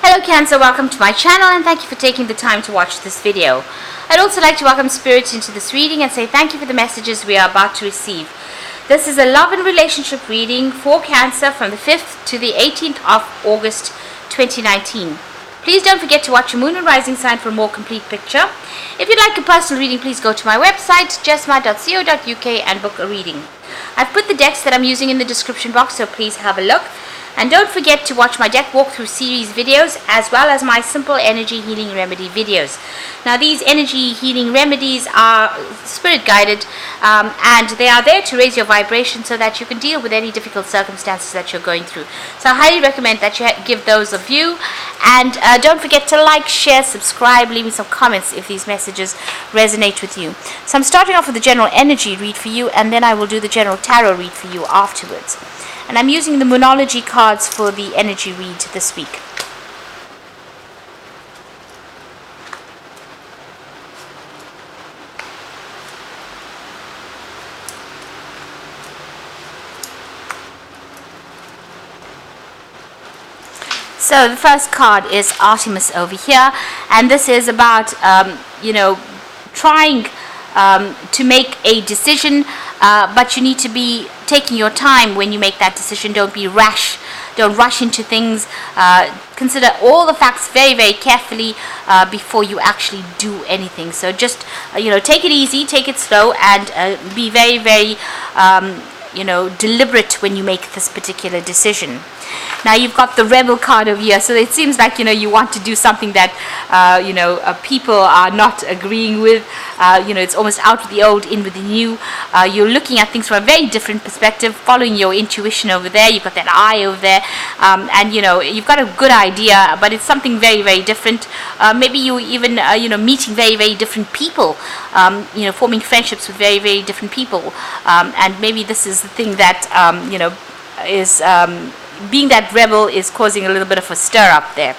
Hello Cancer, welcome to my channel and thank you for taking the time to watch this video. I'd also like to welcome Spirit into this reading and say thank you for the messages we are about to receive. This is a love and relationship reading for Cancer from the 5th to the 18th of August 2019. Please don't forget to watch your moon and rising sign for a more complete picture. If you'd like a personal reading, please go to my website jesma.co.uk and book a reading. I've put the decks that I'm using in the description box, so please have a look. And don't forget to watch my deck walkthrough series videos as well as my simple energy healing remedy videos. Now these energy healing remedies are spirit guided and they are there to raise your vibration so that you can deal with any difficult circumstances that you're going through. So I highly recommend that you give those a view, and don't forget to like, share, subscribe, leave me some comments if these messages resonate with you. So I'm starting off with the general energy read for you, and then I will do the general tarot read for you afterwards. And I'm using the Mudaly cards for the energy read this week. So the first card is Artemis over here, and this is about trying to make a decision, but you need to be taking your time when you make that decision. Don't be rash, don't rush into things. Consider all the facts very, very carefully before you actually do anything. So just take it easy, take it slow, and be very, very deliberate when you make this particular decision. Now you've got the Rebel card over here, so it seems like you want to do something that people are not agreeing with. It's almost out with the old, in with the new. You're looking at things from a very different perspective, following your intuition over there. You've got that eye over there, and you've got a good idea, but it's something very, very different. Maybe you even meeting very, very different people, forming friendships with very, very different people, and maybe this is the thing that is being that rebel is causing a little bit of a stir up there.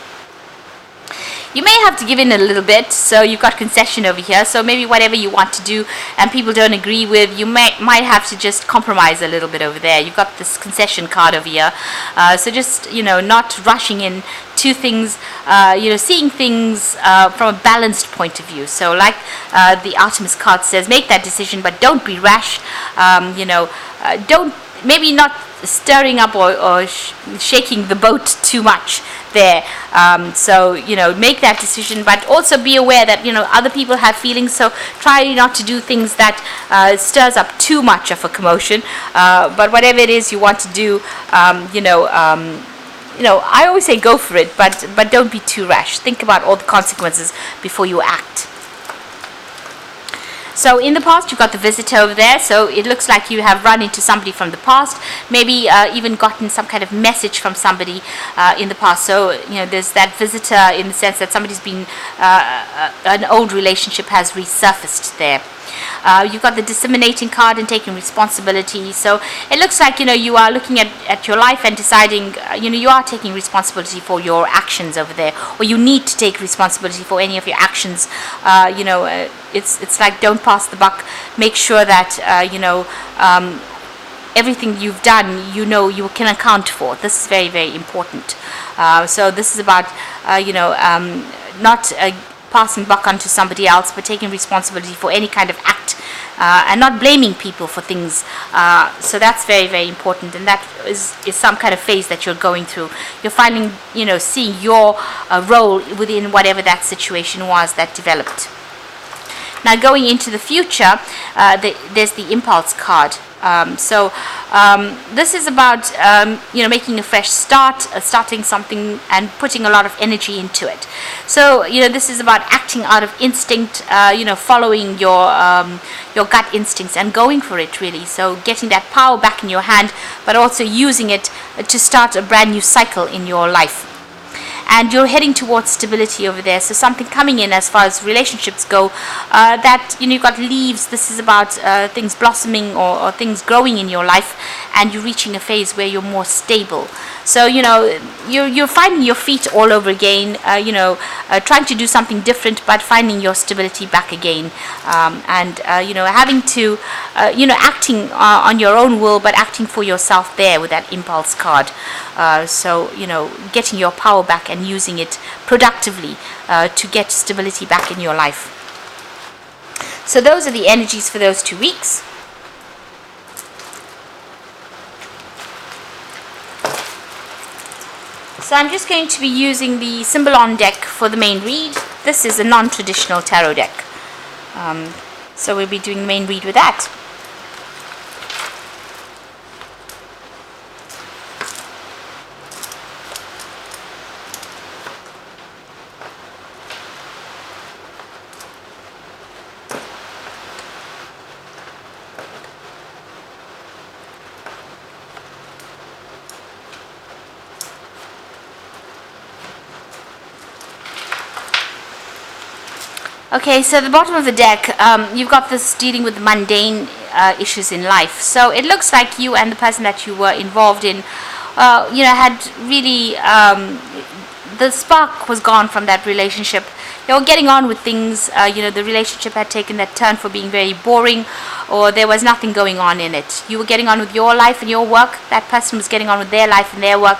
You may have to give in a little bit, so you've got concession over here. So maybe whatever you want to do and people don't agree with, you might have to just compromise a little bit over there. You've got this concession card over here, so just not rushing in to things, seeing things from a balanced point of view. So like the Artemis card says, make that decision, but don't be rash. Don't, maybe not stirring up or shaking the boat too much there. So make that decision, but also be aware that other people have feelings, so try not to do things that stirs up too much of a commotion. But whatever it is you want to do, I always say go for it, but don't be too rash. Think about all the consequences before you act. So in the past, you've got the visitor over there, so it looks like you have run into somebody from the past, maybe even gotten some kind of message from somebody in the past. So there's that visitor in the sense that somebody's been an old relationship has resurfaced there. You've got the disseminating card and taking responsibility. So it looks like you are looking at your life and deciding you are taking responsibility for your actions over there, or you need to take responsibility for any of your actions. It's like don't pass the buck. Make sure that everything you've done you can account for. This is very, very important. So this is about not passing buck onto somebody else, but taking responsibility for any kind of act, and not blaming people for things. So that's very, very important, and that is some kind of phase that you're going through. You're finding, seeing your role within whatever that situation was that developed. Now going into the future, there's the impulse card. This is about making a fresh start, starting something and putting a lot of energy into it. So this is about acting out of instinct, following your gut instincts and going for it, really. So getting that power back in your hand, but also using it to start a brand new cycle in your life. And you're heading towards stability over there, so something coming in as far as relationships go, that you've got leaves. This is about things blossoming or things growing in your life, and you're reaching a phase where you're more stable. So you're finding your feet all over again, trying to do something different, but finding your stability back again, and having to acting on your own will, but acting for yourself there with that impulse card. So getting your power back and and using it productively to get stability back in your life. So those are the energies for those 2 weeks. So I'm just going to be using the Symbolon deck for the main read. This is a non-traditional tarot deck. So we'll be doing the main read with that. Okay, so at the bottom of the deck, you've got this dealing with the mundane issues in life. So it looks like you and the person that you were involved in, had really, the spark was gone from that relationship. You were getting on with things, the relationship had taken that turn for being very boring, or there was nothing going on in it. You were getting on with your life and your work, that person was getting on with their life and their work.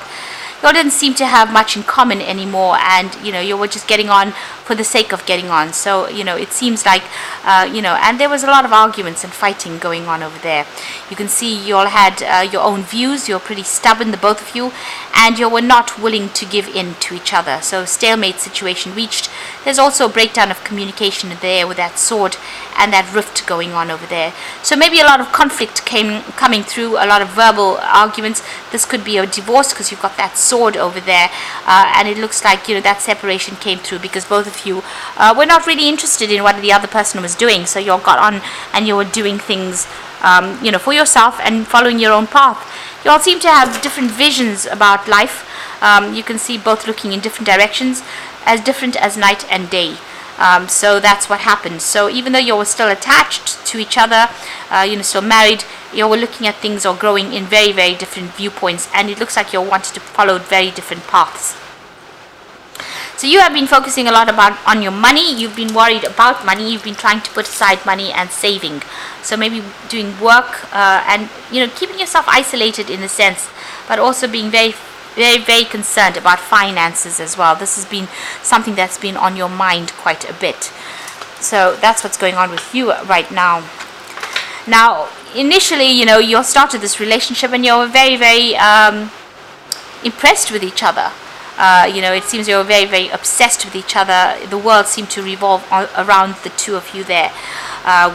You all didn't seem to have much in common anymore, and you were just getting on for the sake of getting on. So it seems like and there was a lot of arguments and fighting going on over there. You can see you all had your own views. You're pretty stubborn, the both of you, and you were not willing to give in to each other. So stalemate situation reached. There's also a breakdown of communication there with that sword and that rift going on over there. So maybe a lot of conflict coming through, a lot of verbal arguments. This could be a divorce because you've got that sword over there, and it looks like that separation came through because both of you were not really interested in what the other person was doing. So you all got on and you were doing things for yourself and following your own path. You all seem to have different visions about life. You can see both looking in different directions, as different as night and day. So that's what happened. So even though you were still attached to each other, still married, you were looking at things or growing in very, very different viewpoints, and it looks like you wanted to follow very different paths. So you have been focusing a lot on your money. You've been worried about money. You've been trying to put aside money and saving. So maybe doing work and keeping yourself isolated in a sense, but also being very, very, very concerned about finances as well. This has been something that's been on your mind quite a bit. So that's what's going on with you right now. Now, initially, you started this relationship and you were very, very impressed with each other. It seems you were very, very obsessed with each other. The world seemed to revolve around the two of you there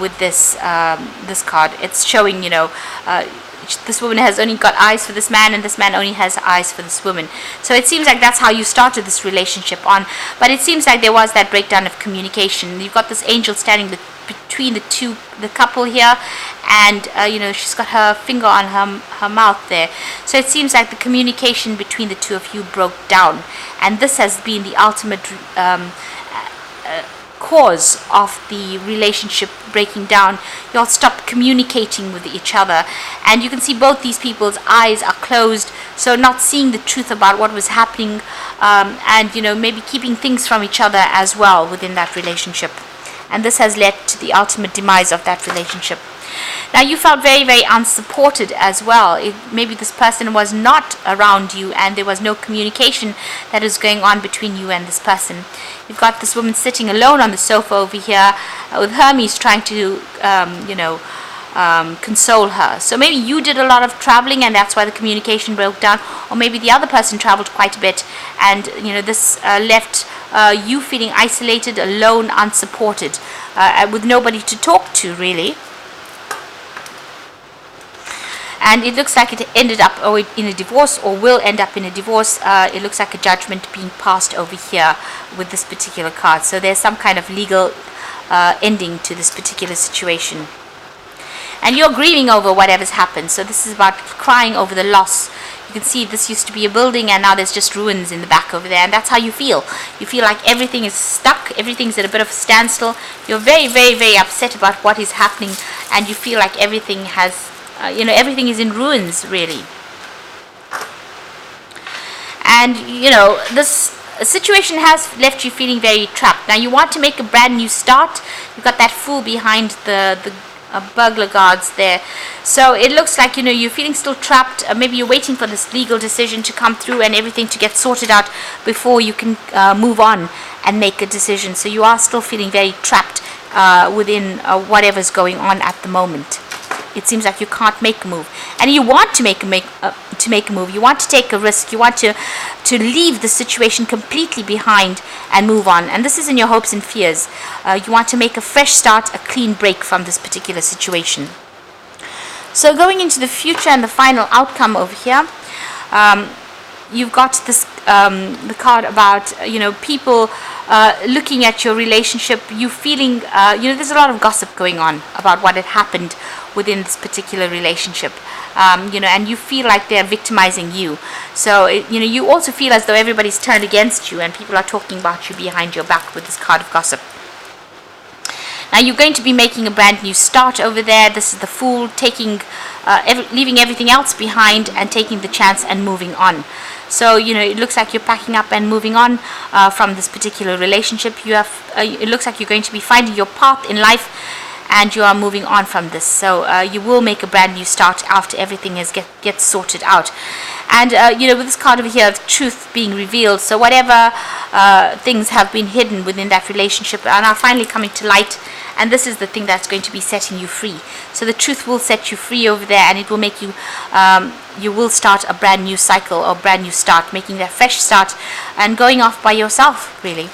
with this card. It's showing, this woman has only got eyes for this man, and this man only has eyes for this woman. So it seems like that's how you started this relationship on. But it seems like there was that breakdown of communication. You've got this angel standing between the couple here, and she's got her finger on her mouth there. So it seems like the communication between the two of you broke down, and this has been the ultimate cause of the relationship breaking down. You all stopped communicating with each other, and you can see both these people's eyes are closed, so not seeing the truth about what was happening, and maybe keeping things from each other as well within that relationship. And this has led to the ultimate demise of that relationship. Now, you felt very, very unsupported as well. Maybe this person was not around you and there was no communication that was going on between you and this person. You've got this woman sitting alone on the sofa over here with Hermes trying to, console her. So maybe you did a lot of traveling and that's why the communication broke down, or maybe the other person traveled quite a bit, and this left you feeling isolated, alone, unsupported, with nobody to talk to really. And it looks like it ended up in a divorce, or will end up in a divorce. It looks like a judgment being passed over here with this particular card. So there's some kind of legal ending to this particular situation. And you're grieving over whatever's happened. So this is about crying over the loss. You can see this used to be a building and now there's just ruins in the back over there. And that's how you feel. You feel like everything is stuck. Everything's at a bit of a standstill. You're very, very, very upset about what is happening. And you feel like everything has, everything is in ruins, really. And, this situation has left you feeling very trapped. Now, you want to make a brand new start. You've got that Fool behind the burglar guards there. So it looks like, you're feeling still trapped. Maybe you're waiting for this legal decision to come through and everything to get sorted out before you can move on and make a decision. So you are still feeling very trapped within whatever's going on at the moment. It seems like you can't make a move, and you want to make a move. You want to take a risk. You want to leave the situation completely behind and move on. And this is in your hopes and fears. You want to make a fresh start, a clean break from this particular situation. So going into the future and the final outcome over here, you've got this the card about people looking at your relationship. You feeling there's a lot of gossip going on about what had happened within this particular relationship, and you feel like they're victimizing you. So you also feel as though everybody's turned against you and people are talking about you behind your back with this card of gossip. Now you're going to be making a brand new start over there. This is the Fool, taking leaving everything else behind and taking the chance and moving on. So it looks like you're packing up and moving on from this particular relationship. It looks like you're going to be finding your path in life, and you are moving on from this. So you will make a brand new start after everything gets sorted out. And with this card over here, the truth being revealed. So whatever things have been hidden within that relationship are now finally coming to light, and this is the thing that's going to be setting you free. So the truth will set you free over there, and it will make you you will start a brand new cycle or brand new start, making that fresh start and going off by yourself, really.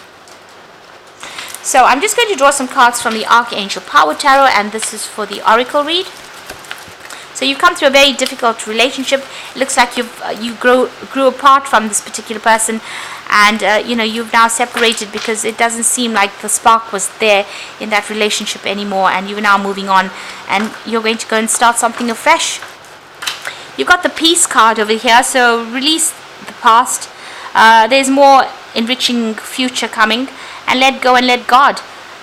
So I'm just going to draw some cards from the Archangel Power Tarot, and this is for the Oracle read. So you've come through a very difficult relationship. It looks like you grew apart from this particular person, and you've now separated because it doesn't seem like the spark was there in that relationship anymore, and you're now moving on and you're going to go and start something afresh. You've got the Peace card over here, so release the past. There's more enriching future coming, and let go and let God.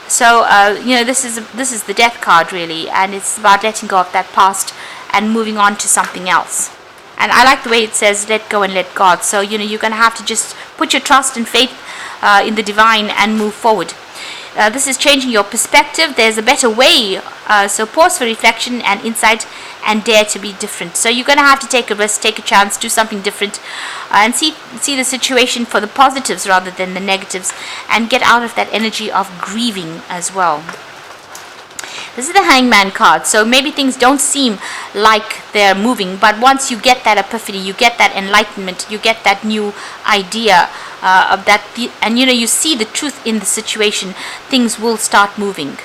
So this is the Death card, really, and it's about letting go of that past and moving on to something else. And I like the way it says let go and let God. So you're going to have to just put your trust and faith in the divine and move forward. This is changing your perspective. There's a better way. So pause for reflection and insight and dare to be different. So you're going to have to take a risk, take a chance, do something different, and see the situation for the positives rather than the negatives, and get out of that energy of grieving as well. This is the Hangman card. So maybe things don't seem like they're moving, but once you get that epiphany, you get that enlightenment, you get that new idea of that, and you see the truth in the situation, things will start moving.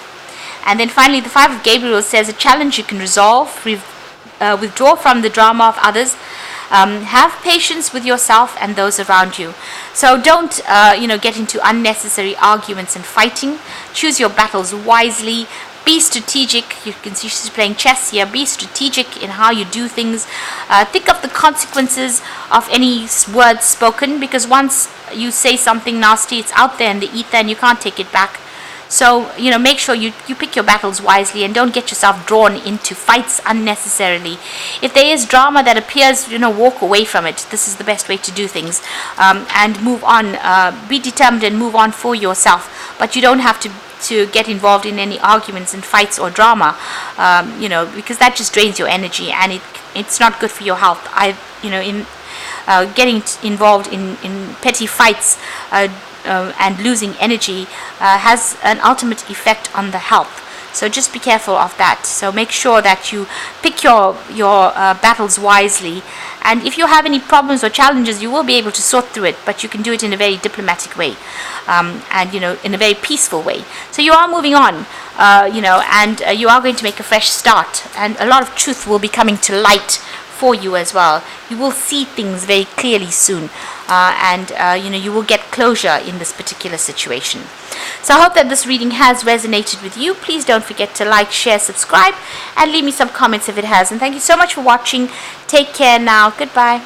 And then finally, the Five of Gabriel says a challenge you can resolve, withdraw from the drama of others, have patience with yourself and those around you. So don't get into unnecessary arguments and fighting. Choose your battles wisely. Be strategic. You can see she's playing chess here. Be strategic in how you do things. Think of the consequences of any words spoken, because once you say something nasty, it's out there in the ether and you can't take it back. So make sure you pick your battles wisely and don't get yourself drawn into fights unnecessarily. If there is drama that appears, walk away from it. This is the best way to do things, and move on. Be determined and move on for yourself, but you don't have to get involved in any arguments and fights or drama, because that just drains your energy and it's not good for your health. Getting involved in petty fights and losing energy has an ultimate effect on the health. So just be careful of that. So make sure that you pick your battles wisely. And if you have any problems or challenges, you will be able to sort through it, but you can do it in a very diplomatic way, and in a very peaceful way. So you are moving on, and you are going to make a fresh start, and a lot of truth will be coming to light for you as well. You will see things very clearly soon, and you will get closure in this particular situation. So I hope that this reading has resonated with you. Please don't forget to like, share, subscribe, and leave me some comments if it has. And thank you so much for watching. Take care now. Goodbye.